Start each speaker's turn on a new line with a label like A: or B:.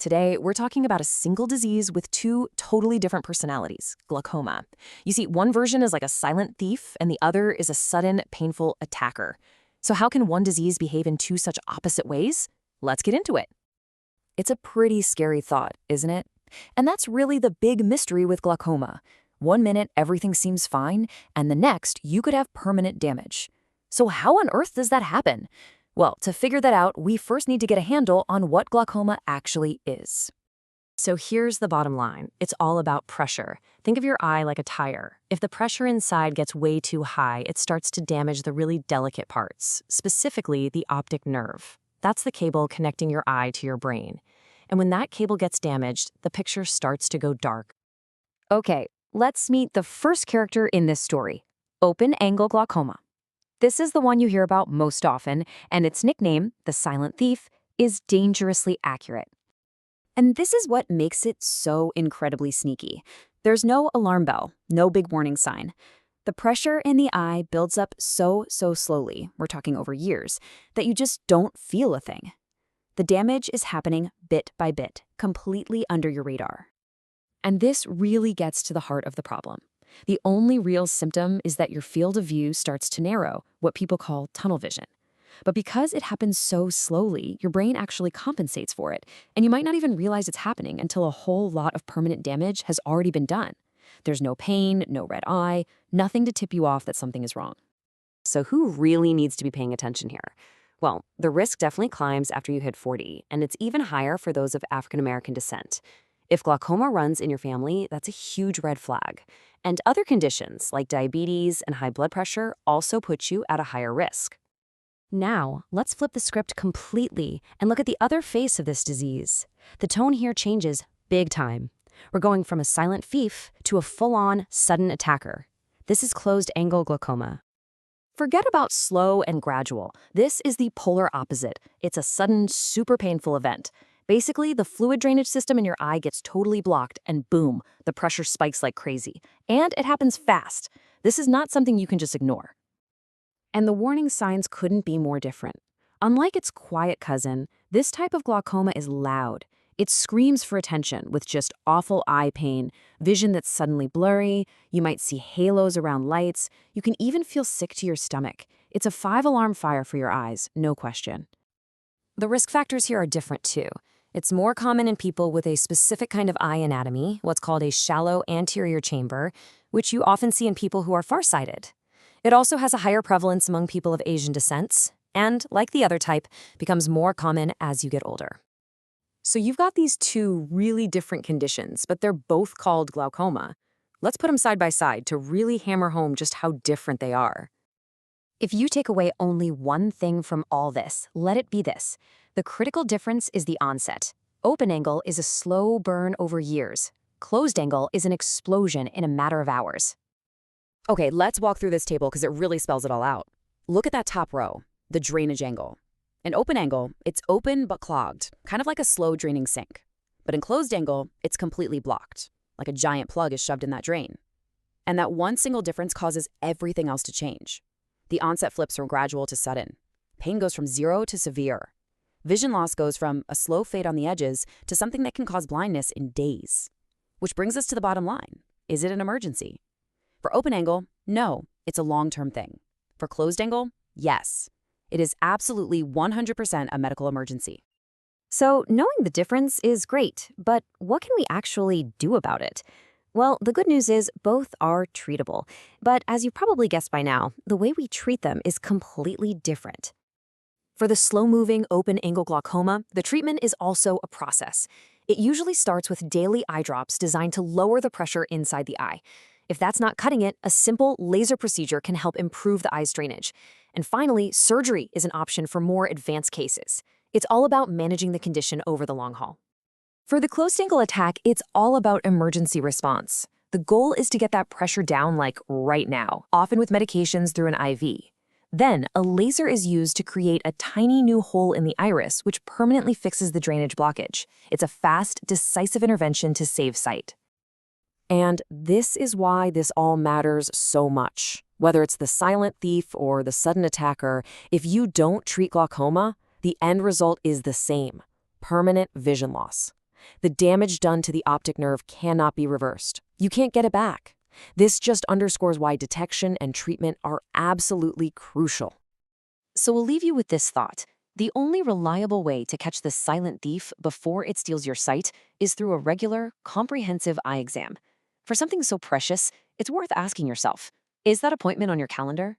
A: today we're talking about a single disease with two totally different personalities, glaucoma. You see, one version is like a silent thief, and the other is a sudden, painful attacker. So how can one disease behave in two such opposite ways? Let's get into it. It's a pretty scary thought, isn't it? And that's really the big mystery with glaucoma. One minute, everything seems fine, and the next, you could have permanent damage. So how on earth does that happen? Well, to figure that out, we first need to get a handle on what glaucoma actually is. So here's the bottom line. It's all about pressure. Think of your eye like a tire. If the pressure inside gets way too high, it starts to damage the really delicate parts, specifically the optic nerve. That's the cable connecting your eye to your brain. And when that cable gets damaged, the picture starts to go dark. Okay, let's meet the first character in this story, open-angle glaucoma. This is the one you hear about most often, and its nickname, the silent thief, is dangerously accurate. And this is what makes it so incredibly sneaky. There's no alarm bell, no big warning sign. The pressure in the eye builds up so slowly, we're talking over years, that you just don't feel a thing. The damage is happening bit by bit, completely under your radar. And this really gets to the heart of the problem. The only real symptom is that your field of view starts to narrow, what people call tunnel vision. But because it happens so slowly, your brain actually compensates for it, and you might not even realize it's happening until a whole lot of permanent damage has already been done. There's no pain, no red eye, nothing to tip you off that something is wrong.
B: So who really needs to be paying attention here? Well, the risk definitely climbs after you hit 40, and it's even higher for those of African American descent. If glaucoma runs in your family, that's a huge red flag. And other conditions like diabetes and high blood pressure also put you at a higher risk. Now, let's flip the script completely and look at the other face of this disease. The tone here changes big time. We're going from a silent thief to a full-on sudden attacker. This is closed-angle glaucoma. Forget about slow and gradual. This is the polar opposite. It's a sudden, super painful event. Basically, the fluid drainage system in your eye gets totally blocked, and boom, the pressure spikes like crazy. And it happens fast. This is not something you can just ignore. And the warning signs couldn't be more different. Unlike its quiet cousin, this type of glaucoma is loud. It screams for attention with just awful eye pain, vision that's suddenly blurry, you might see halos around lights, you can even feel sick to your stomach. It's a 5-alarm fire for your eyes, no question. The risk factors here are different too. It's more common in people with a specific kind of eye anatomy, what's called a shallow anterior chamber, which you often see in people who are farsighted. It also has a higher prevalence among people of Asian descent, and, like the other type, becomes more common as you get older. So you've got these two really different conditions, but they're both called glaucoma. Let's put them side by side to really hammer home just how different they are. If you take away only one thing from all this, let it be this. The critical difference is the onset. Open angle is a slow burn over years. Closed angle is an explosion in a matter of hours.
C: Okay, let's walk through this table because it really spells it all out. Look at that top row, the drainage angle. In open angle, it's open but clogged, kind of like a slow draining sink. But in closed angle, it's completely blocked, like a giant plug is shoved in that drain. And that one single difference causes everything else to change. The onset flips from gradual to sudden. Pain goes from 0 to severe. Vision loss goes from a slow fade on the edges to something that can cause blindness in days. Which brings us to the bottom line. Is it an emergency? For open angle, no, it's a long-term thing. For closed angle, yes. It is absolutely 100% a medical emergency.
B: So knowing the difference is great, but what can we actually do about it? Well, the good news is both are treatable. But as you probably guessed by now, the way we treat them is completely different.
A: For the slow-moving open-angle glaucoma, the treatment is also a process. It usually starts with daily eye drops designed to lower the pressure inside the eye. If that's not cutting it, a simple laser procedure can help improve the eye's drainage. And finally, surgery is an option for more advanced cases. It's all about managing the condition over the long haul. For the closed-angle attack, it's all about emergency response. The goal is to get that pressure down like right now, often with medications through an IV. Then, a laser is used to create a tiny new hole in the iris, which permanently fixes the drainage blockage. It's a fast, decisive intervention to save sight. And this is why this all matters so much. Whether it's the silent thief or the sudden attacker, if you don't treat glaucoma, the end result is the same: permanent vision loss.
C: The damage done to the optic nerve cannot be reversed. You can't get it back. This just underscores why detection and treatment are absolutely crucial.
A: So we'll leave you with this thought. The only reliable way to catch the silent thief before it steals your sight is through a regular, comprehensive eye exam. For something so precious, it's worth asking yourself, is that appointment on your calendar?